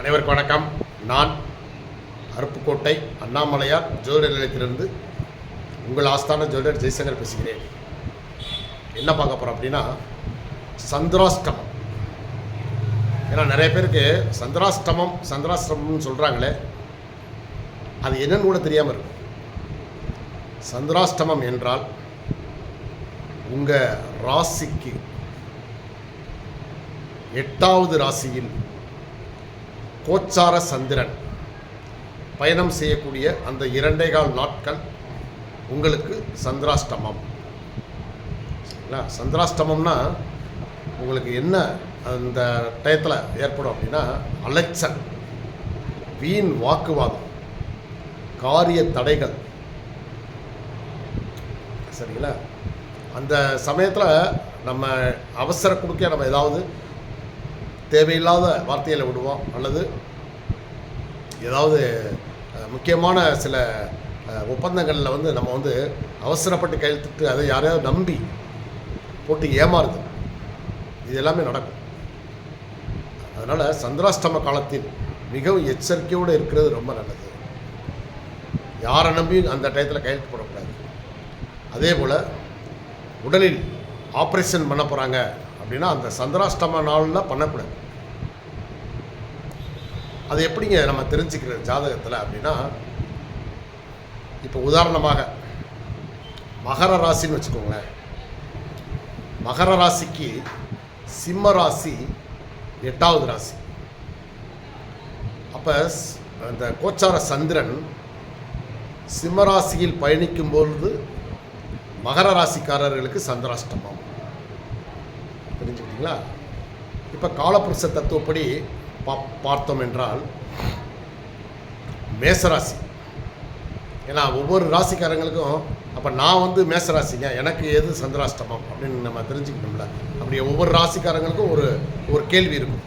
அனைவருக்கும் வணக்கம். நான் அருப்புக்கோட்டை அண்ணாமலையார் ஜோதிடர் நிலையத்திலிருந்து உங்கள் ஆஸ்தான ஜோதிடர் ஜெய்சங்கர் பேசுகிறேன். என்ன பார்க்க போகிறோம் அப்படின்னா சந்திராஷ்டமம். ஏன்னா நிறைய பேருக்கு சந்திராஷ்டமம்னு சொல்கிறாங்களே, அது என்னன்னு கூட தெரியாமல் இருக்கும். சந்திராஷ்டமம் என்றால் உங்கள் ராசிக்கு 8வது ராசியில் கோச்சார சந்திரன் பயணம் செய்யக்கூடிய அந்த 2.25 நாட்கள் உங்களுக்கு சந்திராஷ்டமம். சரிங்களா? சந்திராஷ்டமம்னா உங்களுக்கு என்ன அந்த டயத்தில் ஏற்படும் அப்படின்னா அலைச்சல், வீண் வாக்குவாதம், காரிய தடைகள். சரிங்களா? அந்த சமயத்தில் நம்ம அவசர குடுக்க நம்ம ஏதாவது தேவையில்லாத வார்த்தைகளை விடுவோம், அல்லது ஏதாவது முக்கியமான சில ஒப்பந்தங்களில் நம்ம அவசரப்பட்டு கையெழுத்திட்டு அதை யாரையாவது நம்பி போட்டு ஏமாறுது. இது எல்லாமே நடக்கும். அதனால் சந்திராஷ்டம காலத்தில் மிகவும் எச்சரிக்கையோடு இருக்கிறது ரொம்ப நல்லது. யாரை நம்பி அந்த டயத்தில் கையெழுத்து போடக்கூடாது. அதே போல் உடலில் ஆப்ரேஷன் பண்ண போகிறாங்க அப்படின்னா அந்த சந்திராஷ்டம நாளில் பண்ணக்கூடாது. அது எப்படிங்க நம்ம தெரிஞ்சுக்கிறது ஜாதகத்தில் அப்படின்னா, இப்போ உதாரணமாக மகர ராசின்னு வச்சுக்கோங்களேன். மகர ராசிக்கு சிம்ம ராசி 8வது ராசி. அப்போ அந்த கோச்சார சந்திரன் சிம்ம ராசியில் பயணிக்கும் பொழுது மகர ராசிக்காரர்களுக்கு சந்திராஷ்டமம். புரிஞ்சுக்கிட்டீங்களா? இப்போ காலபுருஷ தத்துவப்படி பார்த்தோம் என்றால் மேசராசி. ஏன்னா ஒவ்வொரு ராசிக்காரங்களுக்கும் அப்போ நான் மேசராசிங்க, எனக்கு எது சந்திராஷ்டமம் அப்படின்னு நம்ம தெரிஞ்சுக்கணும்ல. அப்படி ஒவ்வொரு ராசிக்காரங்களுக்கும் ஒரு கேள்வி இருக்கும்.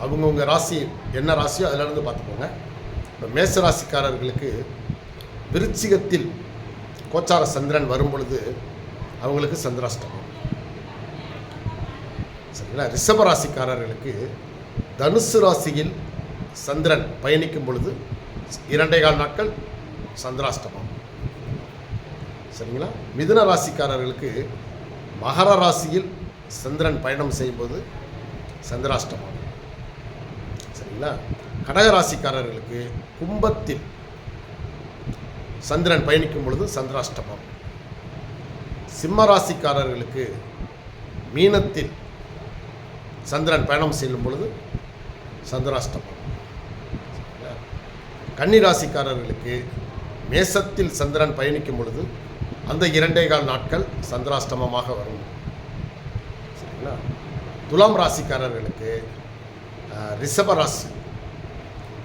அவங்கவுங்க ராசி என்ன ராசியோ அதிலிருந்து பார்த்துக்கோங்க. இப்போ மேசராசிக்காரர்களுக்கு விருச்சிகத்தில் கோச்சார சந்திரன் வரும் பொழுது அவங்களுக்கு சந்திராஷ்டமம். சரிங்களா? ரிஷப ராசிக்காரர்களுக்கு தனுசு ராசியில் சந்திரன் பயணிக்கும் பொழுது 2.25 நாட்கள் சந்திராஷ்டமம். சரிங்களா? மிதுன ராசிக்காரர்களுக்கு மகர ராசியில் சந்திரன் பயணம் செய்யும்போது சந்திராஷ்டமம். சரிங்களா? கடக ராசிக்காரர்களுக்கு கும்பத்தில் சந்திரன் பயணிக்கும் பொழுது சந்திராஷ்டமம். சிம்ம ராசிக்காரர்களுக்கு மீனத்தில் சந்திரன் பயணம் செய்யும் பொழுது சந்திராஷ்டமம். கன்னி ராசிக்காரர்களுக்கு மேசத்தில் சந்திரன் பயணிக்கும் பொழுது அந்த 2.25 நாட்கள் சந்திராஷ்டமமாக வரும். சரிங்களா? துலாம் ராசிக்காரர்களுக்கு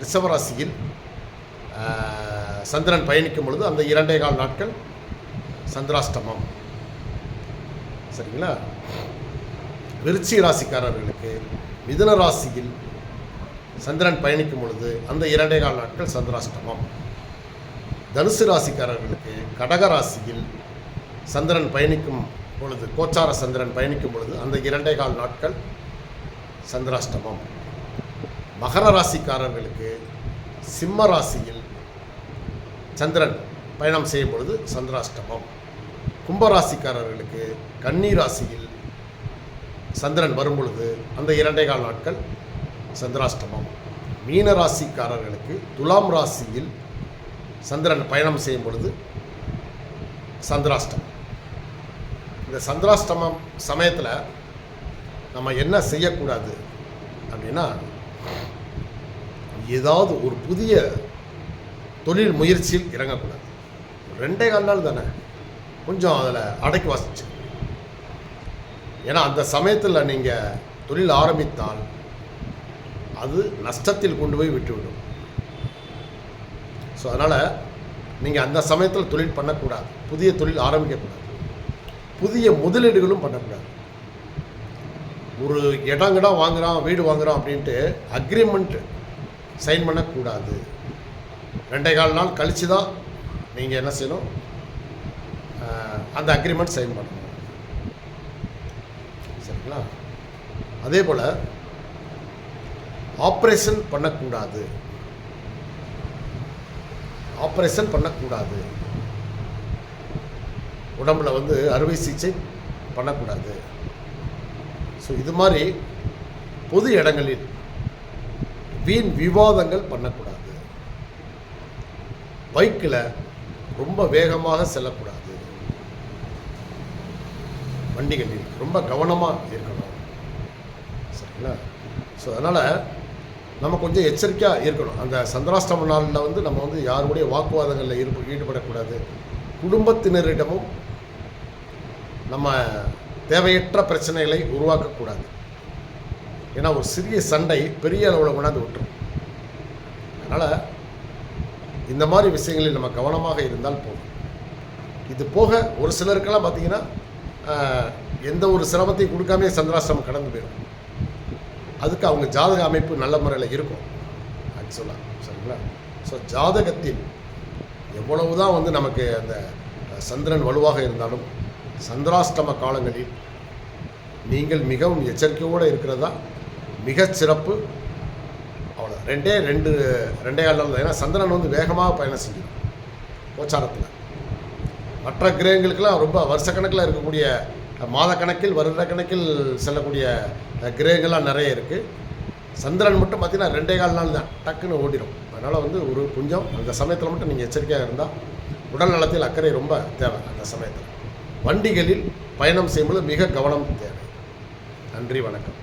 ரிஷபராசியில் சந்திரன் பயணிக்கும் பொழுது அந்த 2.25 நாட்கள் சந்திராஷ்டமம். சரிங்களா? விருச்சிக ராசிக்காரர்களுக்கு மிதுன ராசியில் சந்திரன் பயணிக்கும் பொழுது அந்த 2.25 நாட்கள் சந்திராஷ்டமம். தனுசு ராசிக்காரர்களுக்கு கடக ராசியில் சந்திரன் பயணிக்கும் பொழுது, கோச்சார சந்திரன் பயணிக்கும் பொழுது அந்த 2.25 நாட்கள் சந்திராஷ்டமம். மகர ராசிக்காரர்களுக்கு சிம்ம ராசியில் சந்திரன் பயணம் செய்யும் பொழுது சந்திராஷ்டமம். கும்பராசிக்காரர்களுக்கு கன்னி ராசியில் சந்திரன் வரும் பொழுது அந்த 2.25 நாட்கள் சந்திராஷ்டமம். மீன ராசிக்காரர்களுக்கு துலாம் ராசியில் சந்திரன் பயணம் செய்யும் பொழுது சந்திராஷ்டமம். இந்த சந்திராஷ்டமம் சமயத்தில் நம்ம என்ன செய்யக்கூடாது அப்படின்னா, ஏதாவது ஒரு புதிய தொழில் முயற்சியில் இறங்கக்கூடாது. 2.25 நாள் தானே, கொஞ்சம் அதில் அடக்கி வாசிச்சு. ஏன்னா அந்த சமயத்தில் நீங்கள் தொழில் ஆரம்பித்தால் அது நஷ்டத்தில் கொண்டு போய் விட்டுவிடும். ஸோ அதனால் நீங்கள் அந்த சமயத்தில் தொழில் பண்ணக்கூடாது, புதிய தொழில் ஆரம்பிக்கக்கூடாது, புதிய முதலீடுகளும் பண்ணக்கூடாது. ஒரு இடம் வாங்குகிறோம், வீடு வாங்குகிறோம் அப்படின்ட்டு அக்ரிமெண்ட் சைன் பண்ணக்கூடாது. 2.25 நாள் கழித்து தான் நீங்கள் என்ன செய்யணும், அந்த அக்ரிமெண்ட் சைன் பண்ணணும். சரிங்களா? அதே போல் ஆப்ரேஷன் பண்ணக்கூடாது. ஆப்ரேஷன் பண்ணக்கூடாது. உடம்புல வந்து அறுவை சிகிச்சை பண்ணக்கூடாது. ஸோ இது மாதிரி பொது இடங்களில் வீண் விவாதங்கள் பண்ணக்கூடாது. பைக்கில் ரொம்ப வேகமாக செல்லக்கூடாது. வண்டிகளில் ரொம்ப கவனமாக இருக்கணும். சரிங்களா? ஸோ அதனால் நம்ம கொஞ்சம் எச்சரிக்கையாக இருக்கணும். அந்த சந்திராஷ்டம நாளில் வந்து நம்ம வந்து யாருடைய வாக்குவாதங்களில் ஈடுபடக்கூடாது. குடும்பத்தினரிடமும் நம்ம தேவையற்ற பிரச்சனைகளை உருவாக்கக்கூடாது. ஏன்னா ஒரு சிறிய சண்டை பெரிய அளவில் கொண்டாந்து விட்டுரும். அதனால் இந்த மாதிரி விஷயங்களில் நம்ம கவனமாக இருந்தால் போதும். இது போக ஒரு சிலருக்கெல்லாம் பார்த்திங்கன்னா எந்த ஒரு சிரமத்தையும் கொடுக்காமே சந்திராஷ்டமம் கடந்து போயிடும். அதுக்கு அவங்க ஜாதக அமைப்பு நல்ல முறையில் இருக்கும் ஆக்சுவலாக. சரிங்களா? ஸோ ஜாதகத்தில் எவ்வளவு தான் வந்து நமக்கு அந்த சந்திரன் வலுவாக இருந்தாலும் சந்திராஷ்டம காலங்களில் நீங்கள் மிகவும் எச்சரிக்கையோடு இருக்கிறதா மிகச்சிறப்பு. அவ்வளோ 2.5 நாள். ஏன்னா சந்திரன் வந்து வேகமாக பயணம் செய்யும் கோச்சாரத்தில். மற்ற கிரகங்களுக்கெல்லாம் ரொம்ப வருஷக்கணக்கில் இருக்கக்கூடிய மாதக்கணக்கில் வருடக்கணக்கில் செல்லக்கூடிய கிரகங்கள்லாம் நிறைய இருக்குது. சந்திரன் மட்டும் பார்த்திங்கன்னா 2.25 நாள் தான் டக்குன்னு ஓடிடும். அதனால் வந்து ஒரு கொஞ்சம் அந்த சமயத்தில் மட்டும் நீங்கள் எச்சரிக்கையாக இருந்தால் உடல் நலத்தில் அக்கறை ரொம்ப தேவை. அந்த சமயத்தில் வண்டிகளில் பயணம் செய்யும்போது மிக கவனம் தேவை. நன்றி, வணக்கம்.